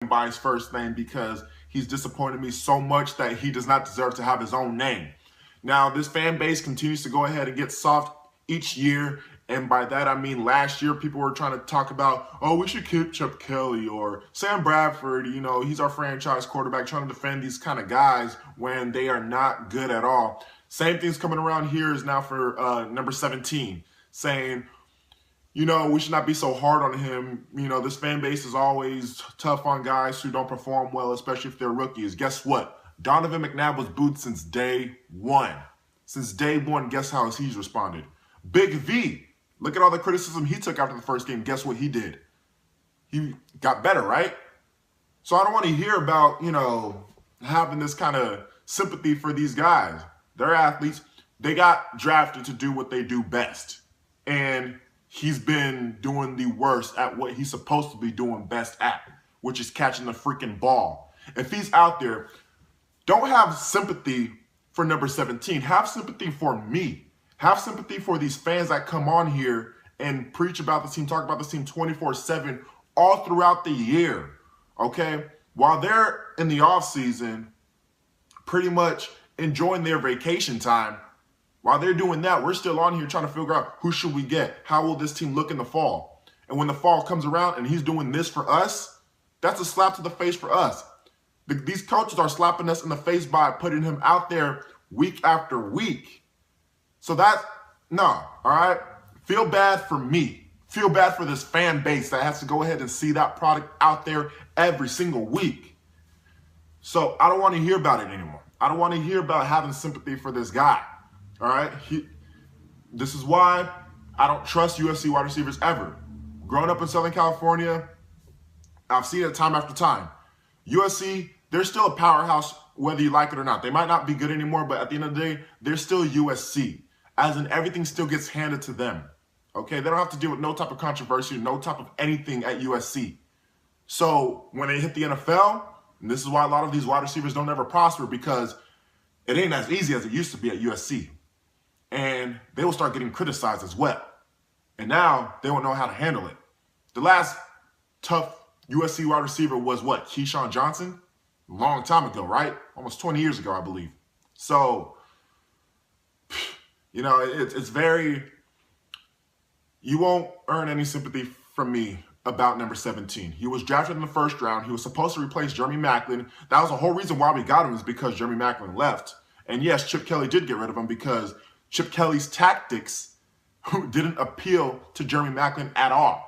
by his first name because he's disappointed me so much that he does not deserve to have his own name. Now, this fan base continues to go ahead and get soft each year. And by that, I mean last year, people were trying to talk about, oh, we should keep Chip Kelly or Sam Bradford. You know, he's our franchise quarterback, trying to defend these kind of guys when they are not good at all. Same thing's coming around here is now for number 17, saying, you know, we should not be so hard on him. You know, this fan base is always tough on guys who don't perform well, especially if they're rookies. Guess what? Donovan McNabb was booed since day one. Since day one, guess how he's responded? Big V. Look at all the criticism he took after the first game. Guess what he did? He got better, right? So I don't want to hear about, you know, having this kind of sympathy for these guys. They're athletes. They got drafted to do what they do best. And he's been doing the worst at what he's supposed to be doing best at, which is catching the freaking ball. If he's out there, don't have sympathy for number 17. Have sympathy for me. Have sympathy for these fans that come on here and preach about this team, talk about this team 24/7 all throughout the year, okay? While they're in the offseason pretty much enjoying their vacation time, while they're doing that, we're still on here trying to figure out who should we get? How will this team look in the fall? And when the fall comes around and he's doing this for us, that's a slap to the face for us. These coaches are slapping us in the face by putting him out there week after week. So no, all right? Feel bad for me. Feel bad for this fan base that has to go ahead and see that product out there every single week. So I don't want to hear about it anymore. I don't want to hear about having sympathy for this guy, all right? This is why I don't trust USC wide receivers ever. Growing up in Southern California, I've seen it time after time. USC, they're still a powerhouse whether you like it or not. They might not be good anymore, but at the end of the day, they're still USC. As in, everything still gets handed to them. Okay, they don't have to deal with no type of controversy, no type of anything at USC. So when they hit the NFL, and this is why a lot of these wide receivers don't ever prosper, because it ain't as easy as it used to be at USC. And they will start getting criticized as well. And now they won't know how to handle it. The last tough USC wide receiver was what? Keyshawn Johnson? A long time ago, right? Almost 20 years ago, I believe. So, you know, it's very, you won't earn any sympathy from me about number 17. He was drafted in the first round. He was supposed to replace Jeremy Maclin. That was the whole reason why we got him, is because Jeremy Maclin left. And yes, Chip Kelly did get rid of him because Chip Kelly's tactics didn't appeal to Jeremy Maclin at all.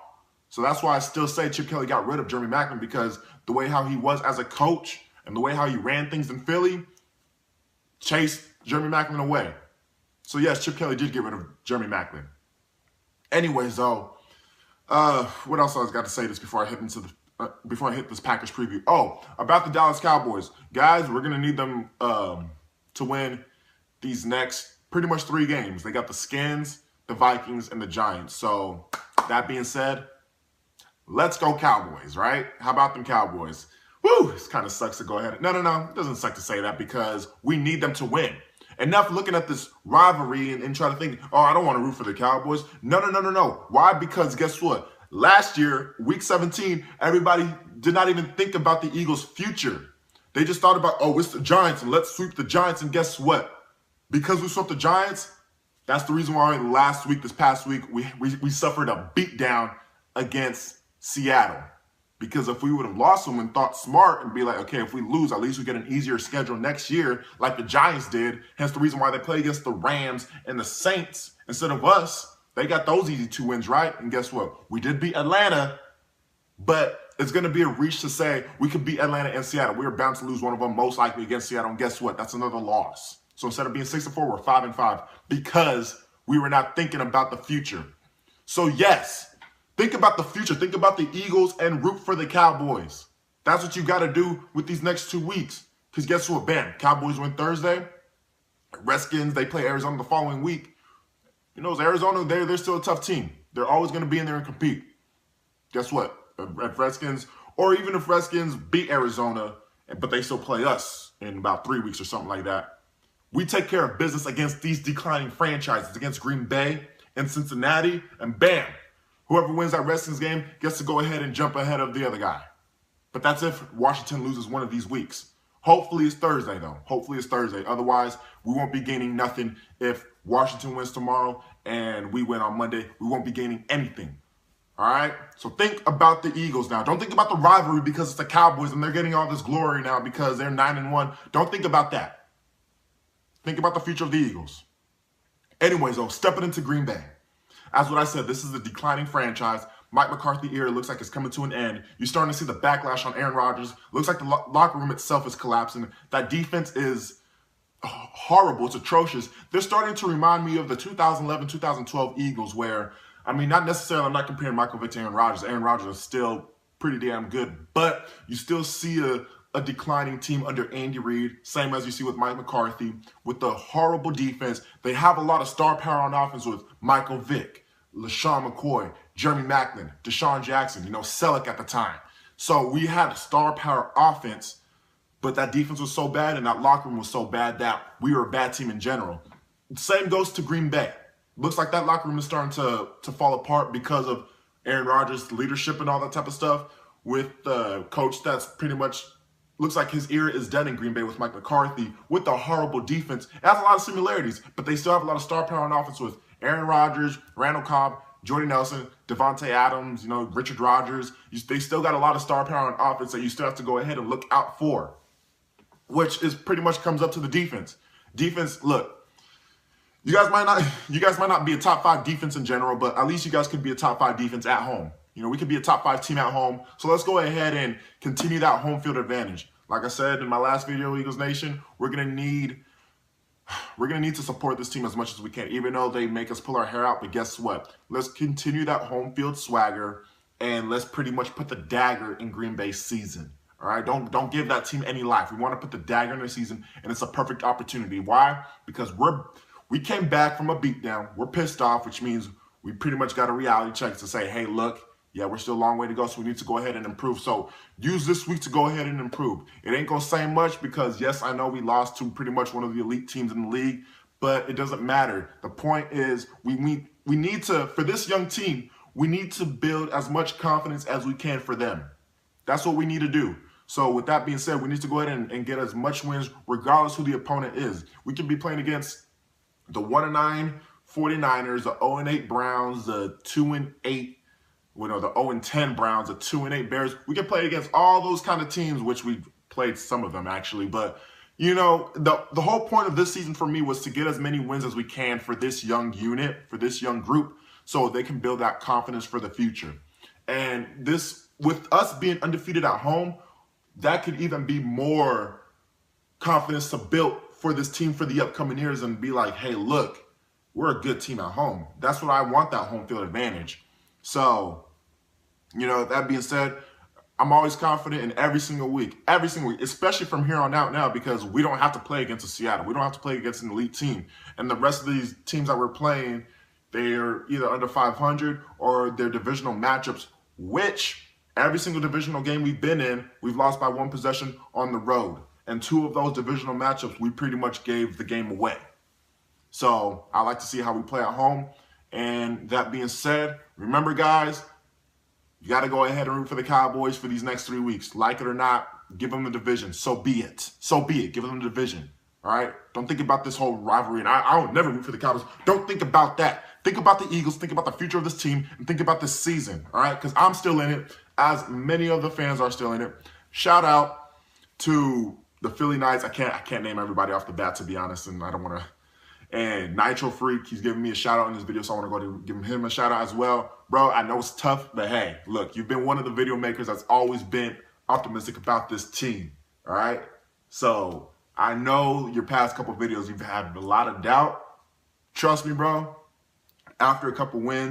So that's why I still say Chip Kelly got rid of Jeremy Maclin, because the way how he was as a coach and the way how he ran things in Philly chased Jeremy Maclin away. So yes, Chip Kelly did get rid of Jeremy Maclin. Anyways, though, what else I got to say this before I hit this Packers preview? Oh, about the Dallas Cowboys, guys, we're gonna need them to win these next pretty much 3 games. They got the Skins, the Vikings, and the Giants. So that being said, let's go Cowboys, right? How about them Cowboys? Woo! It kind of sucks to go ahead. No. It doesn't suck to say that, because we need them to win. Enough looking at this rivalry and trying to think, oh, I don't want to root for the Cowboys. No. Why? Because guess what? Last year, week 17, everybody did not even think about the Eagles' future. They just thought about, oh, it's the Giants, and let's sweep the Giants. And guess what? Because we swept the Giants, that's the reason why this past week, we suffered a beatdown against Seattle. Because if we would have lost them and thought smart and be like, okay, if we lose, at least we get an easier schedule next year, like the Giants did. Hence the reason why they play against the Rams and the Saints instead of us. They got those easy 2 wins, right? And guess what? We did beat Atlanta, but it's going to be a reach to say we could beat Atlanta and Seattle. We're bound to lose one of them, most likely against Seattle. And guess what? That's another loss. So instead of being 6-4, we're 5-5 because we were not thinking about the future. So yes, think about the future. Think about the Eagles and root for the Cowboys. That's what you got to do with these next 2 weeks. Because guess what? Bam, Cowboys win Thursday. Redskins, they play Arizona the following week. You know, Arizona, they're still a tough team. They're always going to be in there and compete. Guess what? If Redskins, or even if Redskins beat Arizona, but they still play us in about 3 weeks or something like that, we take care of business against these declining franchises, against Green Bay and Cincinnati, and bam, whoever wins that Redskins game gets to go ahead and jump ahead of the other guy. But that's if Washington loses one of these weeks. Hopefully it's Thursday, though. Hopefully it's Thursday. Otherwise, we won't be gaining nothing. If Washington wins tomorrow and we win on Monday, we won't be gaining anything. All right? So think about the Eagles now. Don't think about the rivalry because it's the Cowboys and they're getting all this glory now because they're 9-1. Don't think about that. Think about the future of the Eagles. Anyways, though, stepping into Green Bay. As what I said, this is a declining franchise. Mike McCarthy era looks like it's coming to an end. You're starting to see the backlash on Aaron Rodgers. Looks like the locker room itself is collapsing. That defense is horrible. It's atrocious. They're starting to remind me of the 2011-2012 Eagles where, I mean, not necessarily, I'm not comparing Michael Vick to Aaron Rodgers. Aaron Rodgers is still pretty damn good. But you still see a declining team under Andy Reid, same as you see with Mike McCarthy, with the horrible defense. They have a lot of star power on offense with Michael Vick, LaShawn McCoy, Jeremy Maclin, Deshaun Jackson, Selleck at the time. So we had a star power offense, but that defense was so bad and that locker room was so bad that we were a bad team in general. Same goes to Green Bay. Looks like that locker room is starting to fall apart because of Aaron Rodgers' leadership and all that type of stuff with the coach that's pretty much looks like his era is done in Green Bay with Mike McCarthy with the horrible defense. It has a lot of similarities, but they still have a lot of star power on offense with Aaron Rodgers, Randall Cobb, Jordy Nelson, Devontae Adams, Richard Rodgers. They still got a lot of star power on offense that you still have to go ahead and look out for, which is pretty much comes up to the defense. Defense, look, you guys might not be a top 5 defense in general, but at least you guys could be a top 5 defense at home. We could be a top 5 team at home. So let's go ahead and continue that home field advantage. Like I said in my last video, Eagles Nation, we're gonna need to support this team as much as we can, even though they make us pull our hair out. But guess what? Let's continue that home field swagger and let's pretty much put the dagger in Green Bay's season. All right, don't give that team any life. We want to put the dagger in their season, and it's a perfect opportunity. Why? Because we came back from a beatdown. We're pissed off, which means we pretty much got a reality check to say, hey, look, yeah, we're still a long way to go, so we need to go ahead and improve. So use this week to go ahead and improve. It ain't going to say much because, yes, I know we lost to pretty much one of the elite teams in the league, but it doesn't matter. The point is we need to, for this young team, we need to build as much confidence as we can for them. That's what we need to do. So with that being said, we need to go ahead and get as much wins regardless who the opponent is. We can be playing against the 1-9 49ers, the 0-8 Browns, the 2-8 the 0-10 Browns, the 2-8 Bears. We can play against all those kind of teams, which we played some of them actually. But, the whole point of this season for me was to get as many wins as we can for this young unit, for this young group, so they can build that confidence for the future. And this, with us being undefeated at home, that could even be more confidence to build for this team for the upcoming years and be like, hey, look, we're a good team at home. That's what I want, that home field advantage. So, that being said, I'm always confident in every single week, especially from here on out now, because we don't have to play against a Seattle. We don't have to play against an elite team. And the rest of these teams that we're playing, they're either under 500 or they're divisional matchups, which every single divisional game we've been in, we've lost by 1 possession on the road. And 2 of those divisional matchups, we pretty much gave the game away. So I like to see how we play at home. And that being said, remember, guys, you got to go ahead and root for the Cowboys for these next 3 weeks. Like it or not, give them the division. So be it. So be it. Give them the division. All right? Don't think about this whole rivalry. And I would never root for the Cowboys. Don't think about that. Think about the Eagles. Think about the future of this team. And think about this season. All right? Because I'm still in it, as many of the fans are still in it. Shout out to the Philly Knights. I can't name everybody off the bat, to be honest, and I don't want to. And Nitro Freak, he's giving me a shout out in this video, so I want to go to give him a shout out as well. Bro, I know it's tough, but hey, look, you've been one of the video makers that's always been optimistic about this team, all right? So I know your past couple videos, you've had a lot of doubt. Trust me, bro, after a couple wins,